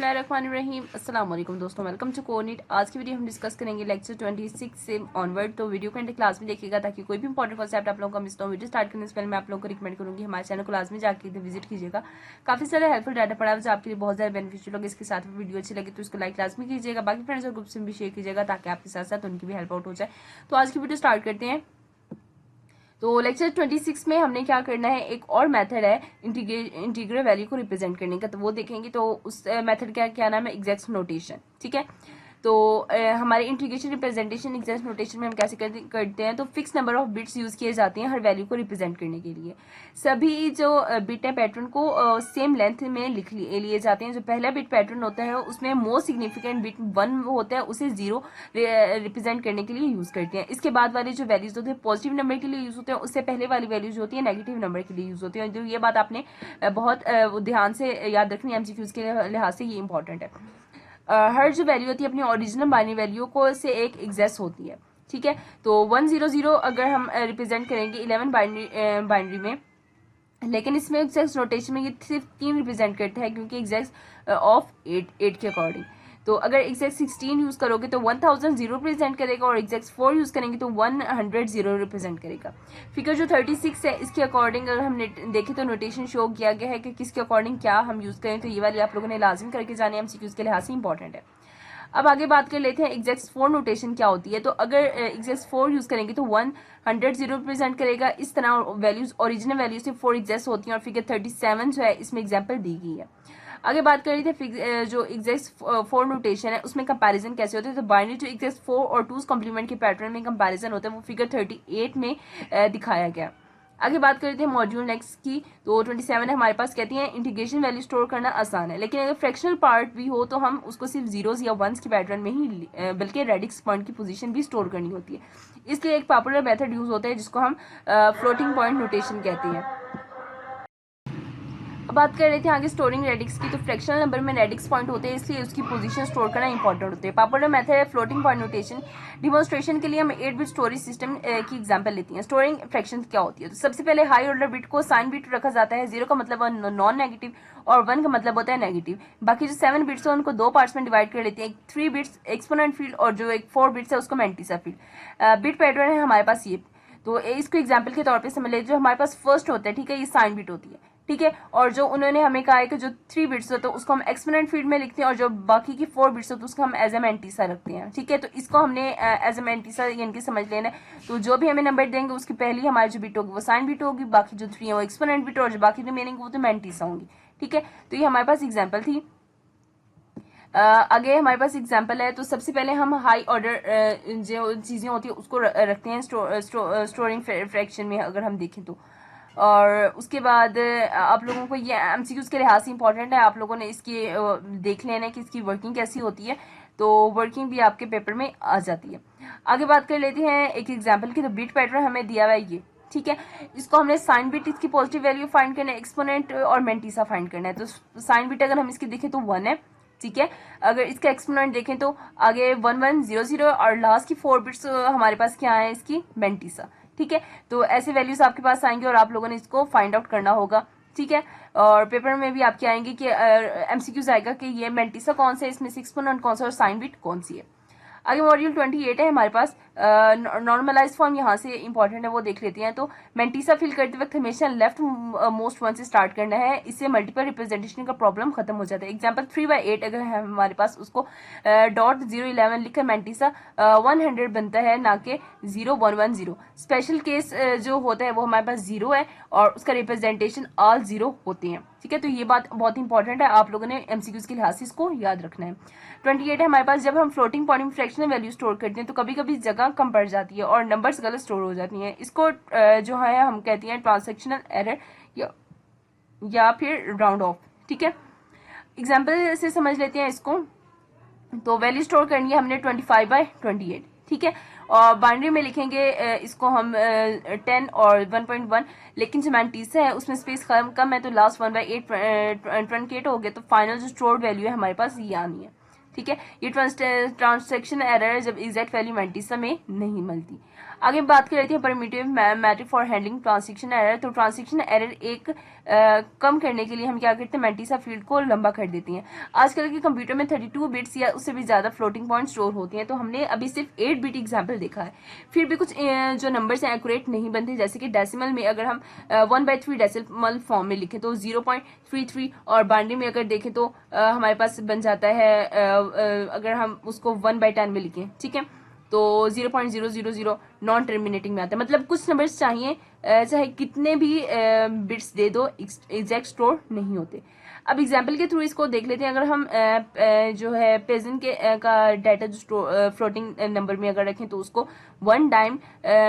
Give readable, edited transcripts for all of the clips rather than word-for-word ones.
बिस्मिल्लाहिर्रहमानिर्रहीम। अस्सलाम वालेकुम दोस्तों, वेलकम टू कोनिट। आज की वीडियो हम डिस्कस करेंगे लेक्चर 26 से ऑनवर्ड। तो वीडियो को एंड क्लास में देखिएगा ताकि कोई भी इंपॉर्टेंट कॉन्सेप्ट आप लोगों का मिस ना हो। वीडियो स्टार्ट करने से पहले मैं आप लोगों को रिकमेंड करूंगी हमारे चैनल को लाजमी जाकर विजिट कीजिएगा। काफी सारे हेल्पफुल डाटा पड़ा है जो आपके लिए बहुत ज्यादा बेनिफिशियल होगा। इसके साथ वीडियो अच्छी लगे तो इसको लाइक लाजमी कीजिएगा, बाकी फ्रेंड्स और ग्रुप्स में भी शेयर कीजिएगा ताकि आपके साथ साथ उनकी भी हेल्प आउट हो जाए। तो आज की वीडियो स्टार्ट करते हैं। तो लेक्चर 26 में हमने क्या करना है, एक और मेथड है इंटीग्रल वैल्यू को रिप्रेजेंट करने का, तो वो देखेंगे। तो उस मेथड का क्या नाम है, एग्जैक्ट नोटेशन। ठीक है, तो हमारे इंटीग्रेशन रिप्रेजेंटेशन एग्जैक्ट नोटेशन में हम कैसे करते हैं, तो fix number of bits use किए जाते हैं हर वैल्यू को रिप्रेजेंट करने के लिए। सभी जो बिट है पैटर्न को सेम लेंथ में लिख लिए जाते हैं। जो पहला बिट पैटर्न होता है उसमें मोस्ट सिग्निफिकेंट बिट 1 होता है, उसे 0 रिप्रेजेंट करने के लिए यूज करते हैं। इसके बाद वाले जो वैल्यूज होते हैं पॉजिटिव नंबर के लिए यूज होते हैं, उससे पहले वाली वैल्यूज होती है नेगेटिव नंबर के लिए यूज होती है। तो ये बात आपने बहुत ध्यान से याद रखनी है, एमसीक्यूज के लिहाज से ये इंपॉर्टेंट है। हर जो वैल्यू होती है अपनी ओरिजिनल बाइनरी वैल्यू को से एक एग्जैक्ट होती है। ठीक है, तो 100 अगर हम रिप्रेजेंट करेंगे 11 बाइनरी में, लेकिन इसमें एग्जैक्ट नोटेशन में ये सिर्फ 3 रिप्रेजेंट करता है क्योंकि एग्जैक्ट ऑफ 8 के अकॉर्डिंग। तो अगर एग्जैक्ट 16 यूज करोगे तो 1000 जीरो रिप्रेजेंट करेगा, और एग्जैक्ट 4 यूज करेंगे तो 100 जीरो रिप्रेजेंट करेगा। फिगर जो 36 है इसके अकॉर्डिंग अगर हमने देखे तो नोटेशन शो किया गया है कि किसके अकॉर्डिंग क्या हम यूज करें। तो ये वाली आप लोगों ने लाजिम करके जाने, एमसीक्यूज के लिहाज से इंपॉर्टेंट है। अब आगे बात कर लेते हैं एग्जैक्ट 4 नोटेशन क्या होती है। तो अगर एग्जैक्ट 4 यूज करेंगे तो 100 जीरो रिप्रेजेंट करेगा। इस तरह वैल्यूज ओरिजिनल वैल्यू से 4 एग्जैक्ट होती हैं, और फिगर 37 जो है इसमें एग्जाम्पल दी गई है। आगे बात कर रही थी जो एग्जैक्ट 4 नोटेशन है उसमें कंपैरिजन कैसे होते हैं। तो बाइनरी जो एग्जैक्ट 4 और 2 कॉम्प्लीमेंट के पैटर्न में कंपैरिजन होता है वो फिगर 38 में दिखाया गया। आगे बात कर रहे थे मॉड्यूल नेक्स्ट की। तो 27 है हमारे पास, कहती है इंटीग्रेशन वैल्यू स्टोर करना आसान है, लेकिन अगर फ्रैक्शनल पार्ट भी हो तो हम उसको सिर्फ जीरोस या वंस के पैटर्न में ही बल्कि रेडिक्स पॉइंट की पोजीशन भी स्टोर करनी होती है। इसलिए एक पॉपुलर मेथड यूज होता है जिसको हम फ्लोटिंग पॉइंट नोटेशन कहते हैं। अब बात कर रहे थे आगे स्टोरिंग रेडिक्स की। तो फ्रैक्शनल नंबर में रेडिक्स पॉइंट होते हैं, इसलिए उसकी पोजीशन स्टोर करना इंपॉर्टेंट होते हैं। पॉपुलर मेथड है फ्लोटिंग पॉइंट नोटेशन। डिमॉन्स्ट्रेशन के लिए हम 8 बिट स्टोरेज सिस्टम की एग्जांपल लेती हैं। स्टोरिंग फ्रैक्शन क्या होती है, तो सबसे पहले हाई ऑर्डर बिट को साइन बिट रखा जाता है। 0 का मतलब नॉन नेगेटिव और 1 का मतलब होता है नेगेटिव। बाकी जो 7 बिट्स है उनको 2 पार्ट्स में डिवाइड कर लेते हैं। 3 बिट्स एक्सपोनेंट फील्ड और जो एक 4 बिट्स है उसको मैंटिसा फील्ड। बिट पैटर्न है हमारे पास ये। तो इसको एग्जाम्पल के तौर पर समझ लेते, जो हमारे पास फर्स्ट होता है, ठीक है, ये साइन बिट होती है। ठीक है, और जो उन्होंने हमें कहा है कि जो 3 बिट्स होते हैं उसको हम एक्सपोनेंट फील्ड में लिखते हैं, और जो बाकी की 4 बिट्स होते हैं उसको हम एज ए मैंटिसा रखते हैं। ठीक है, तो इसको हमने एज ए मैंटिसा यानी कि समझ लेना है। तो जो भी हमें नंबर देंगे उसकी पहली हमारी जो बिट होगी वो साइन बिट होगी, बाकी जो 3 है वो एक्सपोनेंट बिट, और जो बाकी रिमेनिंग वो तो मैंटिसा होंगी। ठीक है, तो ये हमारे पास एग्जाम्पल थी। आगे हमारे पास एग्जाम्पल है। तो सबसे पहले हम हाई ऑर्डर जो चीजें होती है उसको रखते हैं स्टोरिंग फ्रैक्शन में अगर हम देखें तो। और उसके बाद आप लोगों को ये एमसीक्यूज के लिहाज से इंपॉर्टेंट है, आप लोगों ने इसकी देख लेना है कि इसकी वर्किंग कैसी होती है। तो वर्किंग भी आपके पेपर में आ जाती है। आगे बात कर लेते हैं एक एग्जाम्पल की। तो बिट पैटर्न हमें दिया हुआ है ये, ठीक है, इसको हमने साइन बिट इसकी पॉजिटिव वैल्यू फाइंड करना है, एक्सपोनेंट और मैंटिसा फाइंड करना है। तो साइन बिट अगर हम इसकी देखें तो 1 है, ठीक है। अगर इसका एक्सपोनेंट देखें तो आगे 1100 और लास्ट की 4 बिट्स हमारे पास क्या है इसकी मैंटिसा। ठीक है, तो ऐसे वैल्यूज आपके पास आएंगे और आप लोगों ने इसको फाइंड आउट करना होगा। ठीक है, और पेपर में भी आपके आएंगे कि एमसीक्यूज आएगा कि ये मैंटिसा कौन सा है, इसमें एक्सपोनेंट कौन सा और साइन बिट कौन सी है। आगे मॉड्यूल 28 है हमारे पास। नॉर्मलाइज फॉर्म यहाँ से इंपॉर्टेंट है, वो देख लेते हैं। तो मैंटिसा फिल करते वक्त हमेशा लेफ्ट मोस्ट वन से स्टार्ट करना है, इससे मल्टीपल रिप्रेजेंटेशन का प्रॉब्लम खत्म हो जाता है। एग्जांपल 3/8 अगर है हमारे पास, उसको .011 लिखकर मैंटिसा 100 बनता है, ना कि 0110। स्पेशल केस जो होता है वो हमारे पास 0 है और उसका रिप्रेजेंटेशन ऑल 0 होते हैं। ठीक है, तो ये बात बहुत इंपॉर्टेंट है, आप लोगों ने एमसीक्यूज के लिहाज से इसको याद रखना है। 28 है हमारे पास। जब हम फ्लोटिंग पॉइंट में फ्रैक्शनल वैल्यू स्टोर करते हैं तो कभी कभी जगह कम पड़ जाती है और नंबर्स गलत स्टोर हो जाती हैं। इसको जो है हम कहते हैं ट्रांसैक्शनल एरर या फिर राउंड ऑफ। ठीक है, एग्जाम्पल से समझ लेते हैं इसको। तो वैल्यू स्टोर करनी है हमने 25/28, ठीक है, और बाइनरी में लिखेंगे इसको हम 10 और 1.1, लेकिन जो मैंटिसा है उसमें स्पेस कम है तो लास्ट 1/8 28 हो गया। तो फाइनल जो स्टोर्ड वैल्यू है हमारे पास ये आनी है। ठीक है, ये ट्रांसैक्शन एरर जब एग्जैक्ट वैल्यू मैंटिसा में नहीं मिलती। आगे बात कर लेते हैं primitive method for handling transaction error. तो ट्रांजैक्शन एरर एक कम करने के लिए हम क्या करते हैं, मैंटिसा फील्ड को लंबा कर देती हैं। आजकल के कंप्यूटर में 32 बिट्स या उससे भी ज्यादा फ्लोटिंग पॉइंट स्टोर होती हैं। तो हमने अभी सिर्फ 8 बिट एग्जाम्पल देखा है, फिर भी कुछ जो नंबर्स हैं एक्यूरेट नहीं बनते। जैसे कि डेसिमल में अगर हम 1/3 डेसिमल फॉर्म में लिखें तो 0.33, और बाइनरी में अगर देखें तो हमारे पास बन जाता है अगर हम उसको 1/10 में लिखें, ठीक है, तो 0.000 नॉन टर्मिनेटिंग में आता है। मतलब कुछ नंबर्स चाहिए चाहे कितने भी बिट्स दे दो, एग्जैक्ट स्टोर नहीं होते। अब एग्जाम्पल के थ्रू इसको देख लेते हैं। अगर हम जो है पेजेंट के का डाटा जो फ्लोटिंग नंबर में अगर रखें तो उसको 1 डाइम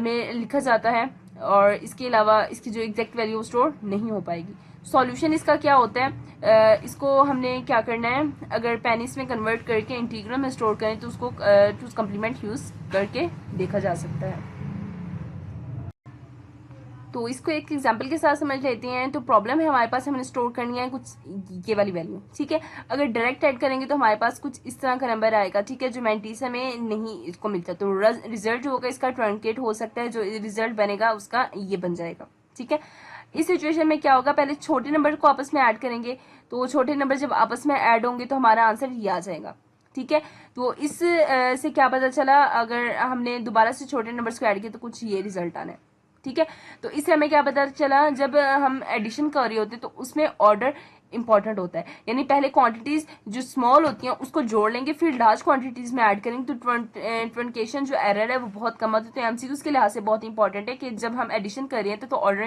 में लिखा जाता है, और इसके अलावा इसकी जो एग्जैक्ट वैल्यू स्टोर नहीं हो पाएगी। सॉल्यूशन इसका क्या होता है, इसको हमने क्या करना है, अगर पेनिस में कन्वर्ट करके इंटीग्रल में स्टोर करें तो उसको टू कम्प्लीमेंट यूज करके देखा जा सकता है। तो इसको एक एग्जांपल के साथ समझ लेते हैं। तो प्रॉब्लम है हमारे पास, हमें स्टोर करनी है कुछ ये वाली वैल्यू, ठीक है। अगर डायरेक्ट ऐड करेंगे तो हमारे पास कुछ इस तरह का नंबर आएगा, ठीक है, जो मैंटिसा में नहीं इसको मिलता। तो रिजल्ट जो होगा इसका ट्रंकेट हो सकता है, जो रिजल्ट बनेगा उसका ये बन जाएगा, ठीक है। इस सिचुएशन में क्या होगा, पहले छोटे नंबर को आपस में ऐड करेंगे, तो छोटे नंबर जब आपस में ऐड होंगे तो हमारा आंसर ये आ जाएगा, ठीक है। तो इस से क्या पता चला, अगर हमने दोबारा से छोटे नंबर्स को ऐड किया तो कुछ ये रिजल्ट आना है, ठीक है। तो इससे हमें क्या पता चला, जब हम एडिशन कर रहे होते तो उसमें ऑर्डर इंपॉर्टेंट होता है, यानी पहले क्वांटिटीज जो स्मॉल होती हैं उसको जोड़ लेंगे, फिर लार्ज क्वांटिटीज में ऐड करेंगे, तो ट्रंकेशन जो एरर है वो बहुत कम होता है। तो एमसीक्यूज के लिहाज से बहुत इंपॉर्टेंट है कि जब हम एडिशन कर रहे हैं तो ऑर्डर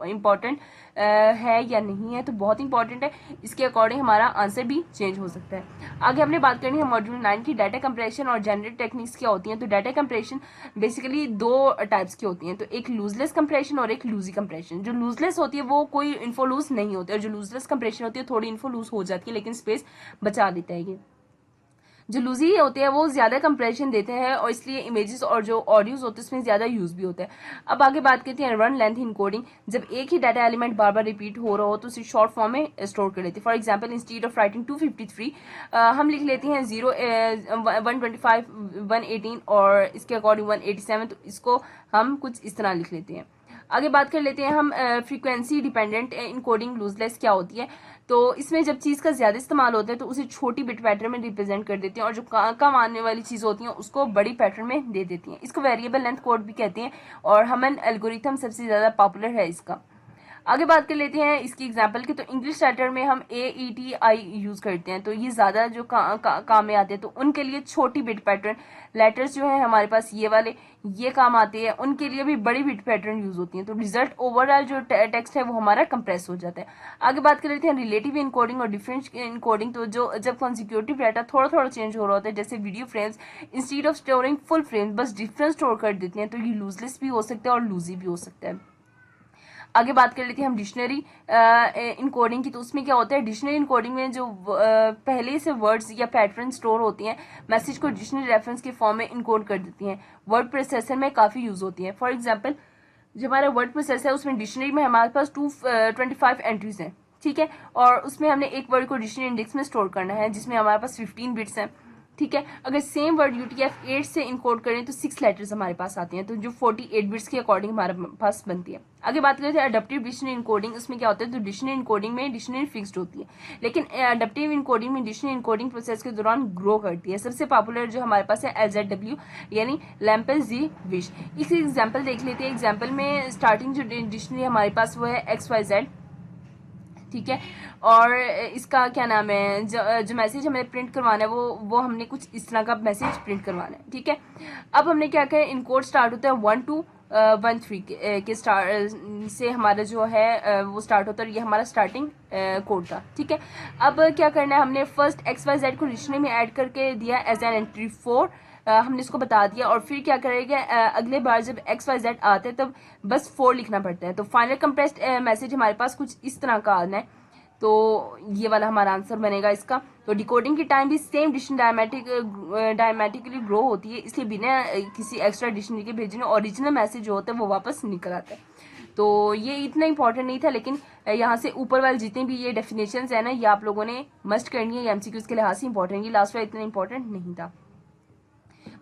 इंपॉर्टेंट है या नहीं है, तो बहुत इंपॉर्टेंट है। इसके अकॉर्डिंग हमारा आंसर भी चेंज हो सकता है। आगे हमने बात करनी है मॉड्यूल 9 की डाटा कंप्रेशन और जनरेट टेक्निक्स क्या होती हैं। तो डाटा कंप्रेशन बेसिकली 2 टाइप्स की होती हैं, तो एक लूजलेस कंप्रेशन और एक लूजी कंप्रेशन। जो लूजलेस होती है वो कोई इन्फो लूज नहीं होती, और जो लूजलेस कंप्रेशन होती है थोड़ी इन्फो लूज हो जाती है लेकिन स्पेस बचा देता है। ये जो लूजी होते हैं वो ज्यादा कंप्रेशन देते हैं, और इसलिए इमेजेस और जो ऑडियोज होते हैं उसमें ज्यादा यूज भी होता है। अब आगे बात करते हैं रन लेंथ इनकोडिंग। जब एक ही डाटा एलिमेंट बार बार रिपीट हो रहा हो तो उसे शॉर्ट फॉर्म में स्टोर कर लेते हैं। For example instead of writing 253 हम लिख लेते हैं 125 118 और इसके अकॉर्डिंग 187, तो इसको हम कुछ इस तरह लिख लेते हैं। आगे बात कर लेते हैं हम फ्रीक्वेंसी डिपेंडेंट इनकोडिंग लूजलेस क्या होती है। तो इसमें जब चीज का ज्यादा इस्तेमाल होता है तो उसे छोटी बिट पैटर्न में रिप्रेजेंट कर देते हैं, और जो कम आने वाली चीज होती हैं उसको बड़ी पैटर्न में दे देती हैं। इसको वेरिएबल लेंथ कोड भी कहते हैं, और हमन एल्गोरिथम सबसे ज्यादा पॉपुलर है इसका। आगे बात कर लेते हैं इसकी एग्जांपल की। तो इंग्लिश राइटर में हम AETI यूज करते हैं, तो ये ज्यादा जो काम में आते हैं। तो उनके लिए छोटी बिट पैटर्न लेटर्स जो है हमारे पास ये वाले ये काम आते हैं, उनके लिए भी बड़ी बिट पैटर्न यूज होती है। तो रिजल्ट ओवरऑल जो टेक्स्ट है वो हमारा कंप्रेस हो जाता है। आगे बात कर लेते हैं रिलेटिव इनकोडिंग और डिफरेंट इनकोडिंग। तो जो जब कॉन्सिक्यूटिव डाटा थोड़ा थोड़ा चेंज हो रहा होता है, जैसे video frames instead of storing full frames बस डिफरेंट स्टोर कर देते हैं, तो ये लूजलेस भी हो सकता है और लूजी भी हो सकता है। आगे बात कर लेते हैं हम डिक्शनरी इनकोडिंग की। तो उसमें क्या होता है, डिक्शनरी इनकोडिंग में जो पहले से वर्ड्स या पैटर्न स्टोर होती हैं, मैसेज को डिक्शनरी रेफरेंस के फॉर्म में इनकोड कर देती हैं। वर्ड प्रोसेसर में काफी यूज होती है। फॉर एग्जाम्पल जो हमारा वर्ड प्रोसेसर है उसमें डिक्शनरी में हमारे पास 225 एंट्रीज हैं, ठीक है, और उसमें हमने एक वर्ड को डिक्शनरी इंडेक्स में स्टोर करना है जिसमें हमारे पास 15 बिट्स हैं, ठीक है। अगर सेम वर्ड UTF-8 से इनकोड करें तो 6 लेटर्स हमारे पास आते हैं, तो जो 48 बिट्स के अकॉर्डिंग हमारे पास बनती है। आगे बात करते हैं अडप्टिव डिक्शनरी इनकोडिंग। उसमें क्या होता है, तो डिक्शनरी इनकोडिंग में डिक्शनरी फिक्स्ड होती है, लेकिन अडप्टिव इनकोडिंग में डिक्शनरी इनकोडिंग प्रोसेस के दौरान ग्रो करती है। सबसे पॉपुलर जो हमारे पास है LZW यानी लैम्पल जी विश। इस एग्जाम्पल देख लेते हैं। एग्जाम्पल में स्टार्टिंग जो डिक्शनरी हमारे पास वो है XYZ, ठीक है, और इसका क्या नाम है, जो मैसेज हमें प्रिंट करवाना है वो हमने कुछ इस तरह का मैसेज प्रिंट करवाना है, ठीक है। अब हमने क्या करें, इनकोड स्टार्ट होता है 1 to 13 के स्टार्ट से हमारा जो है वो स्टार्ट होता है, और ये हमारा स्टार्टिंग कोड था, ठीक है। अब क्या करना है, हमने फर्स्ट XYZ को डिक्शनरी में ऐड करके दिया एज एन एंट्री 4, हमने इसको बता दिया, और फिर क्या करेंगे, अगले बार जब XYZ आते हैं तब बस 4 लिखना पड़ता है। तो फाइनल कंप्रेस्ड मैसेज हमारे पास कुछ इस तरह का आना है, तो ये वाला हमारा आंसर बनेगा इसका। तो डिकोडिंग की टाइम भी सेम डिक्शनरी डायमेटिकली ग्रो होती है, इसलिए बिना किसी एक्स्ट्रा डिक्शनरी के भेजने ओरिजिनल मैसेज जो होता है वो वापस निकल आता है। तो ये इतना इंपॉर्टेंट नहीं था, लेकिन यहाँ से ऊपर वाले जितने भी ये डेफिनेशंस है ना, ये आप लोगों ने मस्ट करनी है, MCQs के लिहाज से इंपॉर्टेंट, ये लास्ट वाला इतना इंपॉर्टेंट नहीं था।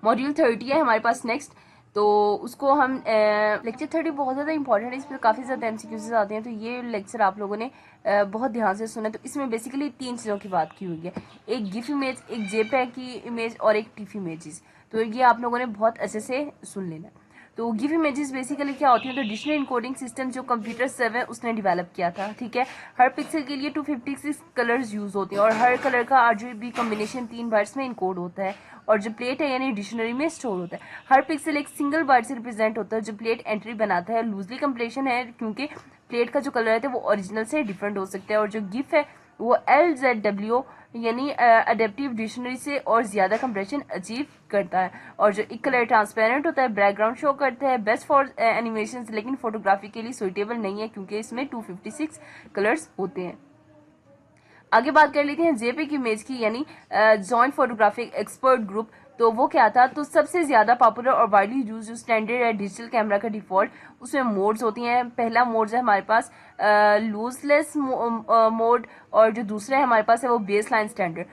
मॉड्यूल 30 है हमारे पास नेक्स्ट। तो उसको हम लेक्चर 30 बहुत ज़्यादा इंपॉर्टेंट है, इस पर काफ़ी ज़्यादा एमसीक्यूज आते हैं, तो ये लेक्चर आप लोगों ने बहुत ध्यान से सुना। तो इसमें बेसिकली 3 चीज़ों की बात की हुई है, एक गिफ इमेज, एक जेपीईजी की इमेज और एक टिफ इमेजेस। तो ये आप लोगों ने बहुत अच्छे से सुन लेना। तो गिफ इमेजेस बेसिकली क्या होती है, तो डिजिटल इनकोडिंग सिस्टम जो कंप्यूटर 7 उसने डेवलप किया था, ठीक है। हर पिक्सल के लिए 256 कलर्स यूज होते हैं और हर कलर का आरजीबी कॉम्बिनेशन 3 बाइट्स में इनकोड होता है और जो प्लेट है यानी डिक्शनरी में स्टोर होता है। हर पिक्सल एक सिंगल बाइट से रिप्रेजेंट होता है जो प्लेट एंट्री बनाता है। लूजली कंप्रेशन है क्योंकि प्लेट का जो कलर है वो ओरिजिनल से डिफरेंट हो सकता है। और जो गिफ है वो LZW यानी अडेप्टिव डिक्शनरी से और ज्यादा कंप्रेशन अचीव करता है। और जो एक कलर ट्रांसपेरेंट होता है, बैकग्राउंड शो करता है, बेस्ट फॉर एनिमेशन, लेकिन फोटोग्राफी के लिए सुइटेबल नहीं है क्योंकि इसमें 256 कलर्स होते हैं। आगे बात कर लेते हैं जेपीईजी इमेज की, यानी जॉइंट फोटोग्राफिक एक्सपर्ट ग्रुप। तो वो क्या था, तो सबसे ज्यादा पॉपुलर और वाइडली यूज जो स्टैंडर्ड है डिजिटल कैमरा का डिफॉल्ट, उसमें मोड्स होती हैं। पहला मोड है हमारे पास लूजलेस मोड और जो दूसरा है हमारे पास है वो base line standard.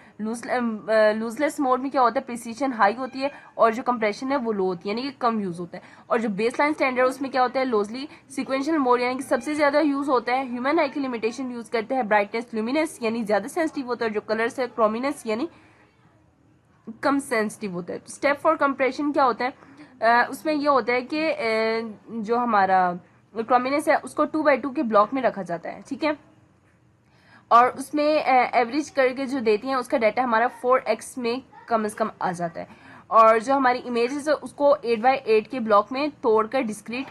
Lossless mode में क्या होता है, प्रिसीजन हाई होती है और जो कंप्रेशन है वो लो होती है, यानी कि कम यूज होता है। और जो बेस लाइन स्टैंडर्ड उसमें क्या होता है, लोजली सिक्वेंशियल मोड, यानी कि सबसे ज्यादा यूज होता है। ह्यूमन आई की लिमिटेशन यूज करते हैं। ब्राइटनेस लुमिनस यानी ज्यादा सेंसिटिव होता है, जो कलर्स है क्रोमिनस यानी कम सेंसिटिव होता है। स्टेप फॉर कंप्रेशन क्या होता है, उसमें ये होता है कि जो हमारा क्रोमिनस है उसको 2x2 के ब्लॉक में रखा जाता है, ठीक है। और उसमें एवरेज करके जो देती हैं उसका डाटा हमारा 4x में कम से कम आ जाता है। और जो हमारी इमेजेस है उसको 8x8 के ब्लॉक में तोड़कर डिस्क्रीट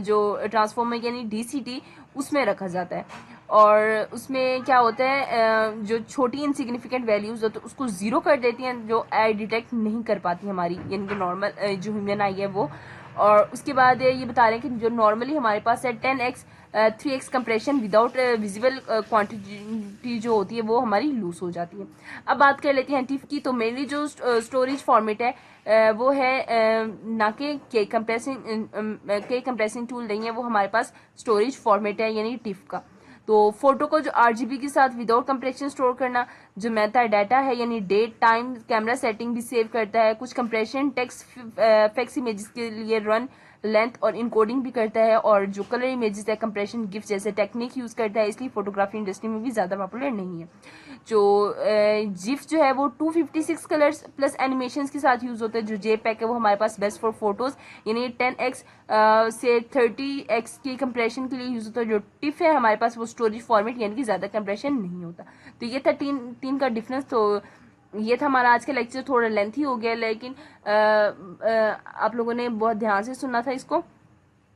जो ट्रांसफॉर्मर यानी DCT उसमें रखा जाता है। और उसमें क्या होता है, जो छोटी इनसिग्निफिकेंट वैल्यूज होती है उसको जीरो कर देती हैं, जो आई डिटेक्ट नहीं कर पाती हमारी, यानी कि नॉर्मल जो ह्यूमन आई है वो। और उसके बाद ये बता रहे हैं कि जो नॉर्मली हमारे पास है 10x 3x compression without visible quantity जो होती है वो हमारी लूज हो जाती है। अब बात कर लेते हैं टिफ की। तो मेनली जो स्टोरेज फॉर्मेट है वो है ना कि के कंप्रेसिंग टूल नहीं है, वो हमारे पास स्टोरेज फॉर्मेट है यानी टिफ का। तो फोटो को जो RGB के साथ विदाउट कंप्रेशन स्टोर करना, जो मेटा डाटा है यानी डेट टाइम कैमरा सेटिंग भी सेव करता है। कुछ कंप्रेशन टेक्स्ट फैक्स इमेजेस के लिए रन लेंथ और इनकोडिंग भी करता है। और जो कलर इमेजेस है कंप्रेशन गिफ जैसे टेक्निक यूज करता है, इसलिए फोटोग्राफी इंडस्ट्री में भी ज्यादा पॉपुलर नहीं है। जो जिफ जो है वो 256 कलर्स प्लस एनिमेशन के साथ यूज होता है। जो JPEG है वो हमारे पास बेस्ट फॉर फोटोज यानी 10x से 30x की कंप्रेशन के लिए यूज होता है। जो टिफ है हमारे पास वो स्टोरेज फॉर्मेट यानी कि ज्यादा कंप्रेशन नहीं होता। तो ये था तीन का डिफरेंस। तो ये था हमारा आज का लेक्चर, थोड़ा लेंथी हो गया लेकिन आप लोगों ने बहुत ध्यान से सुनना था इसको।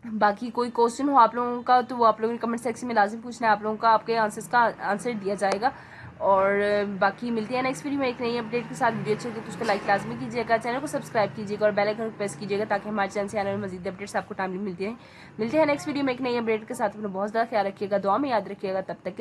बाकी कोई क्वेश्चन हो आप लोगों का तो वो आप लोगों ने कमेंट सेक्शन में लाजिम पूछना है, आप लोगों का आपके आंसर्स का आंसर दिया जाएगा। और बाकी मिलते हैं नेक्स्ट वीडियो में एक नई अपडेट के साथ। वीडियो अच्छी लगे तो उसको लाइक लाजमी कीजिएगा, चैनल को सब्सक्राइब कीजिएगा और बेल आइकन को प्रेस कीजिएगा ताकि हमारे चैनल से आने वाले मजीद अपडेट्स आपको टाइमली मिलती हैं। मिलते हैं नेक्स्ट वीडियो में एक नई अपडेट के साथ। अपना बहुत ज़्यादा ख्याल रखिएगा, दुआ में याद रखिएगा। तब तक